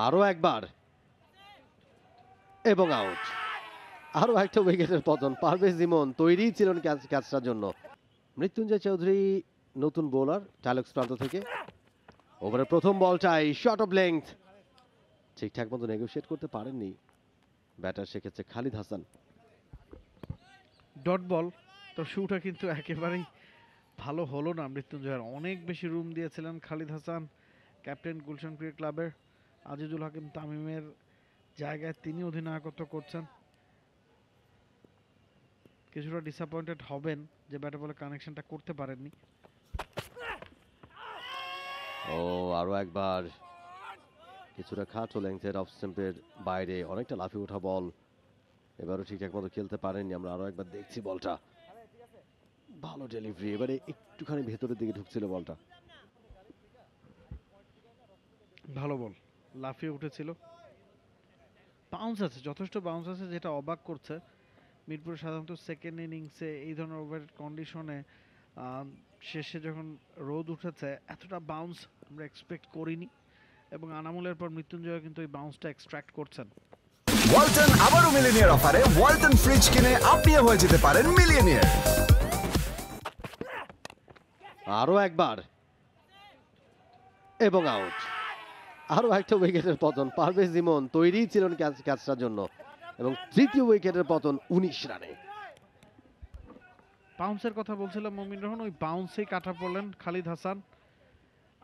আরো একবার এবং আউট। আরো একটা উইকেটের পতন। পারভেজ ইমন তৈরি ছিলেন ক্যাচটার জন্য। মৃত্যুঞ্জয় চৌধুরী নতুন বোলার টাইলক্স প্রান্ত থেকে। ওভারের প্রথম বলটাই শর্ট অফ লেংথ, ঠিকঠাক মতো নেগোশিয়েট করতে পারেননি ব্যাটার, সেক্ষেত্রে খালিদ হাসান। ডট বল, তো শুটা কিন্তু একেবারেই ভালো হলো না মৃত্যুঞ্জয়ের। অনেক বেশি রুম দিয়েছিলেন খালিদ হাসান, ক্যাপ্টেন গুলশান ক্রিকেট ক্লাবের। আজিজুল হাকিম তামিমের জায়গায় তিনি অধিনায়কত্ব করছেন। কিছুটা ডিসঅ্যাপয়েন্টেড হবেন যে ব্যাটে বলে কানেকশনটা করতে পারেননি। ও আরো একবার কিছুটা খাটো লেংথের অফ স্টাম্পের বাইরে, অনেকটা লাফিয়ে ওঠা বল। এবারও ঠিকঠাক মতো খেলতে পারেননি। আমরা আরো একবার দেখছি বলটা, ভালো ডেলিভারি, এবারে একটুখানি ভেতরের দিকে ঢুকছিল বলটা। ভালো বল, লাফিয়ে উঠেছিল। বাউন্স আছে, যথেষ্ট বাউন্স আছে, যেটা অবাক করছে। মিরপুরে সাধারণত সেকেন্ড ইনিংসে এই ধরনের ওভার কন্ডিশনে শেষে যখন রোদ উঠেছে এতটা বাউন্স আমরা এক্সপেক্ট করিনি, এবং আনামুলের পর মৃত্যুঞ্জয় কিন্তু এই বাউন্সটা এক্সট্রাক্ট করছেন। ওয়ালটন আবারও মিলিয়নিয়ার অফারে ওয়ালটন ফ্রিজ কিনে আপনিও হয়ে যেতে পারেন মিলিয়নিয়ার। আরো একবার এবং আউট। আরো একটা উইকেটের পতন। পারভেজ ইমন তৈরি ছিলেন ক্যাচটার জন্য, এবং তৃতীয় উইকেটের পতন 19 রানে। বাউন্সের কথা বলছিলাম মমিন রহমান, ওই বাউন্সেই কাটা পড়লেন খালিদ হাসান।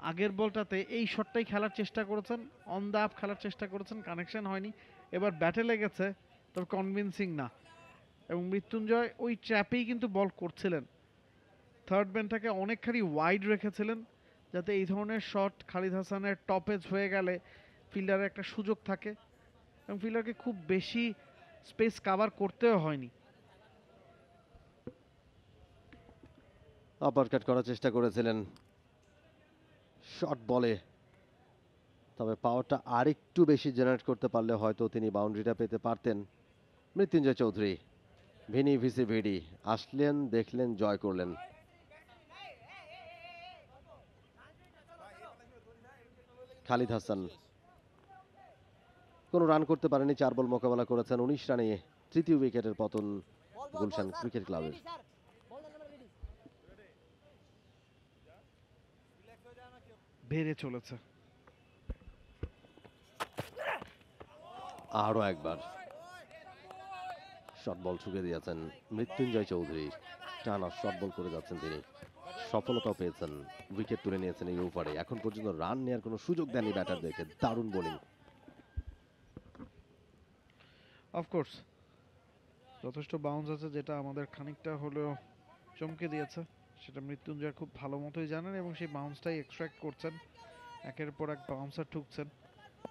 আগের বলটাতে এই শটটাই খেলার চেষ্টা করেছেন, অন দ্য আপ খেলার চেষ্টা করেছেন, কানেকশন হয়নি। এবার ব্যাটে লেগেছে, তবে কনভিন্সিং না। এবং মৃত্যুঞ্জয় ওই ট্র্যাপেই কিন্তু বল করছিলেন। থার্ড ম্যানটাকে অনেকখানি ওয়াইড রেখেছিলেন, যাতে এই ধরনের শট খালিদ হাসানের টপেজ হয়ে গেলে ফিল্ডারের একটা সুযোগ থাকে, এবং ফিল্ডারকে খুব বেশি স্পেস কাভার করতেও হয়নি। আপারকাট করার চেষ্টা করেছিলেন শর্ট বলে, তবে পাওয়ারটা আরেকটু বেশি জেনারেট করতে পারলে হয়তো তিনি বাউন্ডারিটা পেতে পারতেন। মৃত্যুঞ্জয় চৌধুরী ভিনি ভিসি ভিডি আসলেন, দেখলেন, জয় করলেন। খালিদ হাসান কোনো রান করতে পারেনি, 4 বল মোকাবেলা করেছেন। 19 রানে তৃতীয় উইকেটের পতন গুলশান ক্রিকেট ক্লাবের। বেড়ে চলেছে। আরো একবার শর্ট বল ঠুকে দিয়েছেন মৃত্যুঞ্জয় চৌধুরী। টানা শর্ট বল করে যাচ্ছেন তিনি, সফলতাও পেয়েছেন, উইকেট তুলে নিয়েছেন এই ওভারে। এখন পর্যন্ত রান নেওয়ার কোনো সুযোগ দেননি ব্যাটারদেরকে। দারুণ বোলিং। অফকোর্স যথেষ্ট বাউন্স আছে, যেটা আমাদের খানিকটা হলেও চমকে দিয়েছে। সেটা মৃত্যুঞ্জয় খুব ভালো মতোই জানেন, এবং সেই বাউন্সটাই এক্সট্রাক্ট করছেন। একের পর এক বাউন্সার ঠুকছেন,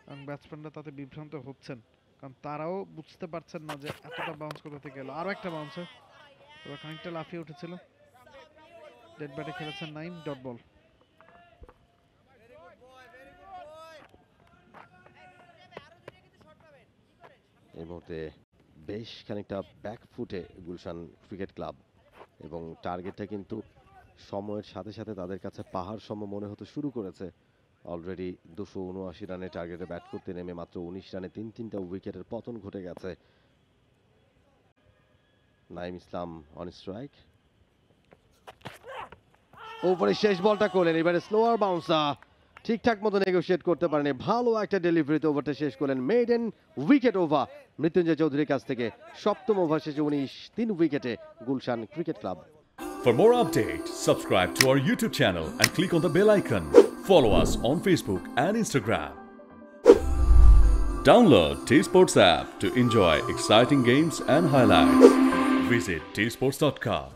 এবং ব্যাটসম্যানরা তাতে বিভ্রান্ত হচ্ছেন, কারণ তারাও বুঝতে পারছেন না যে এতটা বাউন্স কোথা থেকে এলো। আরও একটা বাউন্সার, এবার খানিকটা লাফিয়ে উঠেছিল। ডেড ব্যাটে খেলেছেন নাইম, ডট বল। এই মুহূর্তে বেশ খানিকটা ব্যাকফুটে গুলশান ক্রিকেট ক্লাব, এবং টার্গেটটা কিন্তু সময়ের সাথে সাথে তাদের কাছে পাহাড় সম মনে হতে শুরু করেছে। অলরেডি 279 রানে টার্গেটে ব্যাট করতে নেমে মাত্র 19 রানে তিনটা উইকেটের পতন ঘটে গেছে। নাইম ইসলাম অন স্ট্রাইক। ওপরে শেষ বলটা করলেন, এবারে স্লোয়ার বাউন্সার, ঠিকঠাক মতো নেগোশিয়েট করতে পারেনি। ভালো একটা ডেলিভারিতে ওভারটা শেষ করলেন। মেডেন উইকেট ওভার মৃত্যুঞ্জয় চৌধুরীর কাছ থেকে। সপ্তম ওভার শেষে 3 উইকেটে Gulshan cricket club. For more updates, subscribe to our YouTube channel and click on the bell icon. Follow us on Facebook and Instagram. Download T-Sports app to enjoy exciting games and highlights. Visit tsports.com.